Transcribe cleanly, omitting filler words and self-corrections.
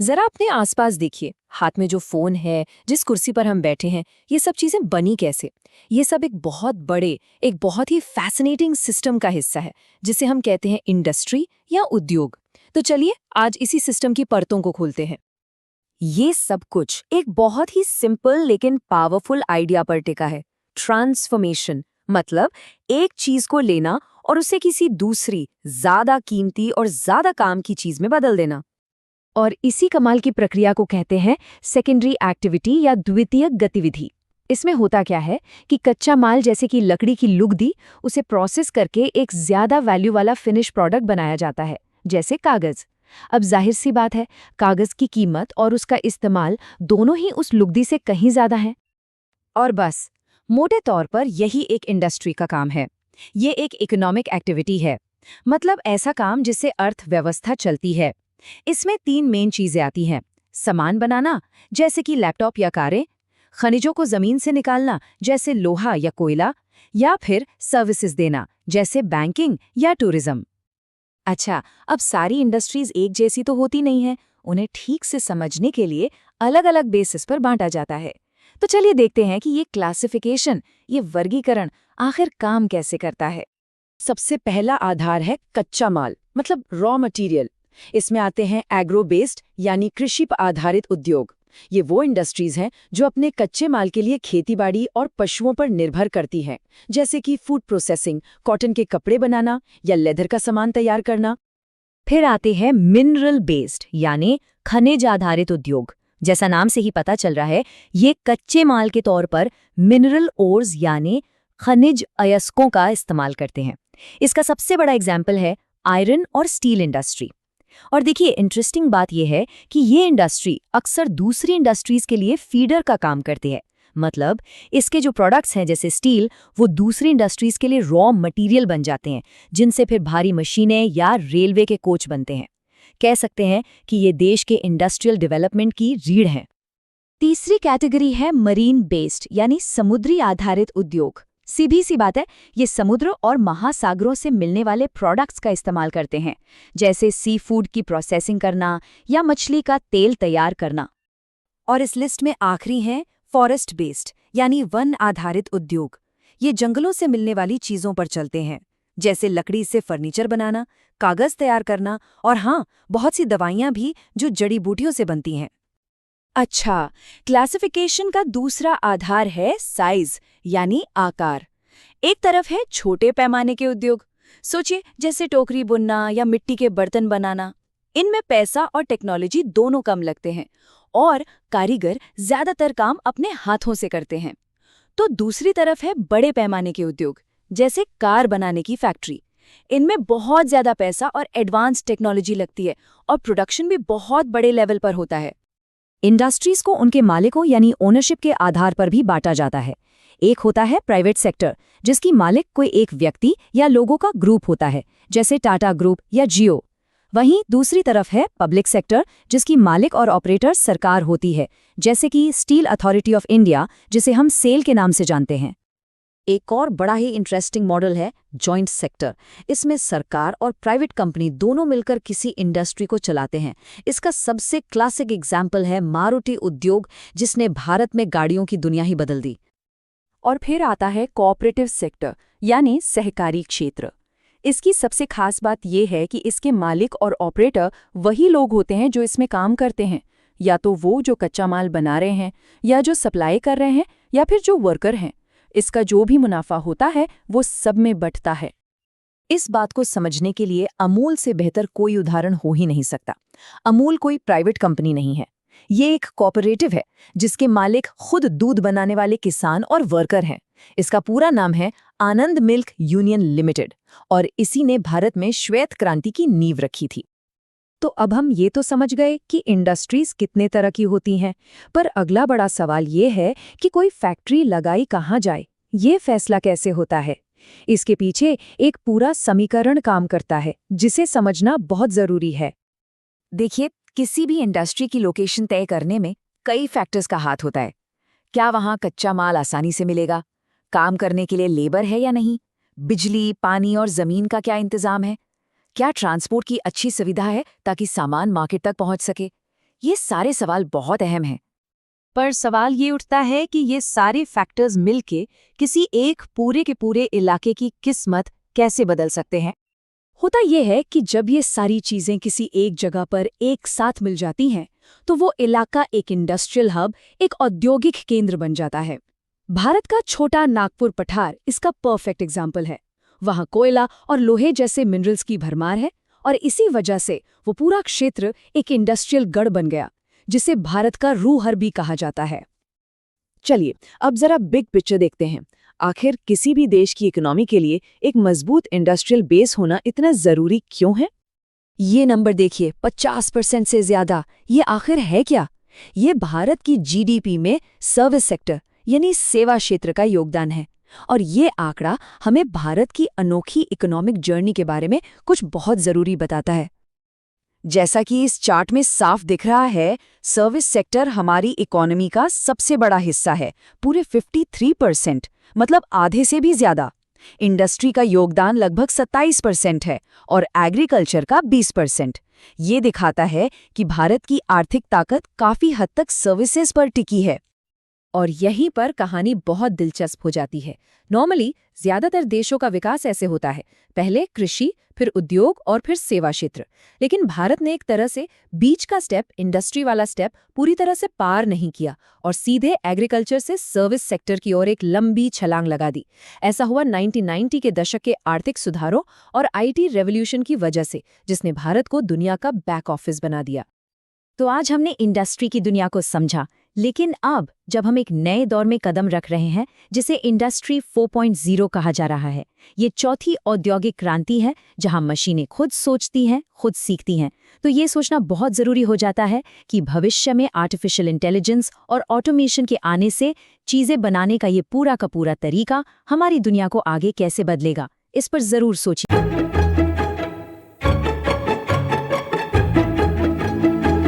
जरा अपने आसपास देखिए, हाथ में जो फोन है, जिस कुर्सी पर हम बैठे हैं, ये सब चीजें बनी कैसे? ये सब एक बहुत ही फैसिनेटिंग सिस्टम का हिस्सा है, जिसे हम कहते हैं इंडस्ट्री या उद्योग। तो चलिए आज इसी सिस्टम की परतों को खोलते हैं। ये सब कुछ एक बहुत ही सिंपल लेकिन पावरफुल आइडिया पर टिका है। ट्रांसफॉर्मेशन मतलब एक चीज को लेना और उसे किसी दूसरी, ज्यादा कीमती और ज्यादा काम की चीज में बदल देना। और इसी कमाल की प्रक्रिया को कहते हैं सेकेंडरी एक्टिविटी या द्वितीयक गतिविधि। इसमें होता क्या है कि कच्चा माल जैसे कि लकड़ी की लुगदी, उसे प्रोसेस करके एक ज्यादा वैल्यू वाला फिनिश प्रोडक्ट बनाया जाता है, जैसे कागज। अब जाहिर सी बात है, कागज की कीमत और उसका इस्तेमाल दोनों ही उस लुगदी से कहीं ज्यादा है। और बस, मोटे तौर पर यही एक इंडस्ट्री का काम है। ये एक इकोनॉमिक एक्टिविटी है, मतलब ऐसा काम जिससे अर्थव्यवस्था चलती है। इसमें तीन मेन चीजें आती हैं। सामान बनाना, जैसे कि लैपटॉप या कारें, खनिजों को जमीन से निकालना, जैसे लोहा या कोयला, या फिर सर्विसेज देना, जैसे बैंकिंग या टूरिज्म। अच्छा, अब सारी इंडस्ट्रीज एक जैसी तो होती नहीं है। उन्हें ठीक से समझने के लिए अलग-अलग बेसिस पर बांटा जाता है। तो चलिए देखते हैं कि ये क्लासिफिकेशन, ये वर्गीकरण आखिर काम कैसे करता है। सबसे पहला आधार है कच्चा माल, मतलब रॉ मटेरियल। इसमें आते हैं एग्रो बेस्ड यानी कृषि पर आधारित उद्योग। ये वो इंडस्ट्रीज हैं जो अपने कच्चे माल के लिए खेतीबाड़ी और पशुओं पर निर्भर करती हैं, जैसे कि फूड प्रोसेसिंग, कॉटन के कपड़े बनाना या लेदर का सामान तैयार करना। फिर आते हैं मिनरल बेस्ड यानी खनिज आधारित उद्योग। जैसा नाम से ही पता चल रहा है, ये कच्चे माल के तौर पर मिनरल ओर्स यानी खनिज अयस्कों का इस्तेमाल करते हैं। इसका सबसे बड़ा एग्जाम्पल है आयरन और स्टील इंडस्ट्री। और देखिए, इंटरेस्टिंग बात यह है कि ये इंडस्ट्री अक्सर दूसरी इंडस्ट्रीज के लिए फीडर का काम करती है। मतलब इसके जो प्रोडक्ट्स हैं जैसे स्टील, वो दूसरी इंडस्ट्रीज के लिए रॉ मटेरियल बन जाते हैं, जिनसे फिर भारी मशीनें या रेलवे के कोच बनते हैं। कह सकते हैं कि ये देश के इंडस्ट्रियल डेवलपमेंट की रीढ़ है। तीसरी कैटेगरी है मरीन बेस्ड यानी समुद्री आधारित उद्योग। सीधी सी बात है, ये समुद्र और महासागरों से मिलने वाले प्रोडक्ट्स का इस्तेमाल करते हैं, जैसे सी फूड की प्रोसेसिंग करना या मछली का तेल तैयार करना। और इस लिस्ट में आखिरी हैं फॉरेस्ट बेस्ड यानी वन आधारित उद्योग। ये जंगलों से मिलने वाली चीजों पर चलते हैं, जैसे लकड़ी से फर्नीचर बनाना, कागज तैयार करना और हाँ, बहुत सी दवाइयाँ भी जो जड़ी बूटियों से बनती हैं। अच्छा, क्लासिफिकेशन का दूसरा आधार है साइज यानी आकार। एक तरफ है छोटे पैमाने के उद्योग। सोचिए, जैसे टोकरी बुनना या मिट्टी के बर्तन बनाना। इनमें पैसा और टेक्नोलॉजी दोनों कम लगते हैं और कारीगर ज्यादातर काम अपने हाथों से करते हैं। तो दूसरी तरफ है बड़े पैमाने के उद्योग, जैसे कार बनाने की फैक्ट्री। इनमें बहुत ज्यादा पैसा और एडवांस टेक्नोलॉजी लगती है और प्रोडक्शन भी बहुत बड़े लेवल पर होता है। इंडस्ट्रीज को उनके मालिकों यानी ओनरशिप के आधार पर भी बांटा जाता है। एक होता है प्राइवेट सेक्टर, जिसकी मालिक कोई एक व्यक्ति या लोगों का ग्रुप होता है, जैसे टाटा ग्रुप या जियो। वहीं दूसरी तरफ है पब्लिक सेक्टर, जिसकी मालिक और ऑपरेटर सरकार होती है, जैसे कि स्टील अथॉरिटी ऑफ इंडिया, जिसे हम सेल के नाम से जानते हैं। एक और बड़ा ही इंटरेस्टिंग मॉडल है जॉइंट सेक्टर। इसमें सरकार और प्राइवेट कंपनी दोनों मिलकर किसी इंडस्ट्री को चलाते हैं। इसका सबसे क्लासिक एग्जाम्पल है मारुति उद्योग, जिसने भारत में गाड़ियों की दुनिया ही बदल दी। और फिर आता है कोऑपरेटिव सेक्टर यानी सहकारी क्षेत्र। इसकी सबसे खास बात यह है कि इसके मालिक और ऑपरेटर वही लोग होते हैं जो इसमें काम करते हैं, या तो वो जो कच्चा माल बना रहे हैं, या जो सप्लाई कर रहे हैं, या फिर जो वर्कर हैं। इसका जो भी मुनाफा होता है वो सब में बंटता है। इस बात को समझने के लिए अमूल से बेहतर कोई उदाहरण हो ही नहीं सकता। अमूल कोई प्राइवेट कंपनी नहीं है, ये एक कोऑपरेटिव है, जिसके मालिक खुद दूध बनाने वाले किसान और वर्कर हैं। इसका पूरा नाम है आनंद मिल्क यूनियन लिमिटेड, और इसी ने भारत में श्वेत क्रांति की नींव रखी थी। तो अब हम ये तो समझ गए कि इंडस्ट्रीज कितने तरह की होती हैं, पर अगला बड़ा सवाल ये है कि कोई फैक्ट्री लगाई कहाँ जाए, ये फैसला कैसे होता है। इसके पीछे एक पूरा समीकरण काम करता है, जिसे समझना बहुत जरूरी है। देखिए, किसी भी इंडस्ट्री की लोकेशन तय करने में कई फैक्टर्स का हाथ होता है। क्या वहाँ कच्चा माल आसानी से मिलेगा? काम करने के लिए लेबर है या नहीं? बिजली, पानी और जमीन का क्या इंतजाम है? क्या ट्रांसपोर्ट की अच्छी सुविधा है ताकि सामान मार्केट तक पहुंच सके? ये सारे सवाल बहुत अहम हैं। पर सवाल ये उठता है कि ये सारे फैक्टर्स मिलके किसी एक पूरे के पूरे इलाके की किस्मत कैसे बदल सकते हैं। होता यह है कि जब ये सारी चीजें किसी एक जगह पर एक साथ मिल जाती हैं, तो वो इलाका एक इंडस्ट्रियल हब, एक औद्योगिक केंद्र बन जाता है। भारत का छोटा नागपुर पठार इसका परफेक्ट एग्जाम्पल है। वहाँ कोयला और लोहे जैसे मिनरल्स की भरमार है, और इसी वजह से वो पूरा क्षेत्र एक इंडस्ट्रियल गढ़ बन गया, जिसे भारत का रूहर भी कहा जाता है। चलिए अब जरा बिग पिक्चर देखते हैं। आखिर किसी भी देश की इकोनॉमी के लिए एक मजबूत इंडस्ट्रियल बेस होना इतना जरूरी क्यों है? ये नंबर देखिए, 50% से ज्यादा। ये आखिर है क्या? ये भारत की जीडीपी में सर्विस सेक्टर यानी सेवा क्षेत्र का योगदान है। और ये आंकड़ा हमें भारत की अनोखी इकोनॉमिक जर्नी के बारे में कुछ बहुत जरूरी बताता है। जैसा कि इस चार्ट में साफ दिख रहा है, सर्विस सेक्टर हमारी इकोनॉमी का सबसे बड़ा हिस्सा है, पूरे 53%, मतलब आधे से भी ज्यादा। इंडस्ट्री का योगदान लगभग 27% है और एग्रीकल्चर का 20%। ये दिखाता है कि भारत की आर्थिक ताकत काफी हद तक सर्विसेज पर टिकी है। और यहीं पर कहानी बहुत दिलचस्प हो जाती है। नॉर्मली ज्यादातर देशों का विकास ऐसे होता है, पहले कृषि, फिर उद्योग और फिर सेवा क्षेत्र। लेकिन भारत ने एक तरह से बीच का स्टेप, इंडस्ट्री वाला स्टेप पूरी तरह से पार नहीं किया और सीधे एग्रीकल्चर से सर्विस सेक्टर की ओर एक लंबी छलांग लगा दी। ऐसा हुआ 1990 के दशक के आर्थिक सुधारों और आईटी रेवोल्यूशन की वजह से, जिसने भारत को दुनिया का बैक ऑफिस बना दिया। तो आज हमने इंडस्ट्री की दुनिया को समझा, लेकिन अब जब हम एक नए दौर में कदम रख रहे हैं जिसे इंडस्ट्री 4.0 कहा जा रहा है, ये चौथी औद्योगिक क्रांति है जहां मशीनें खुद सोचती हैं, खुद सीखती हैं, तो ये सोचना बहुत ज़रूरी हो जाता है कि भविष्य में आर्टिफिशियल इंटेलिजेंस और ऑटोमेशन के आने से चीज़ें बनाने का ये पूरा का पूरा तरीका हमारी दुनिया को आगे कैसे बदलेगा। इस पर ज़रूर सोचिए।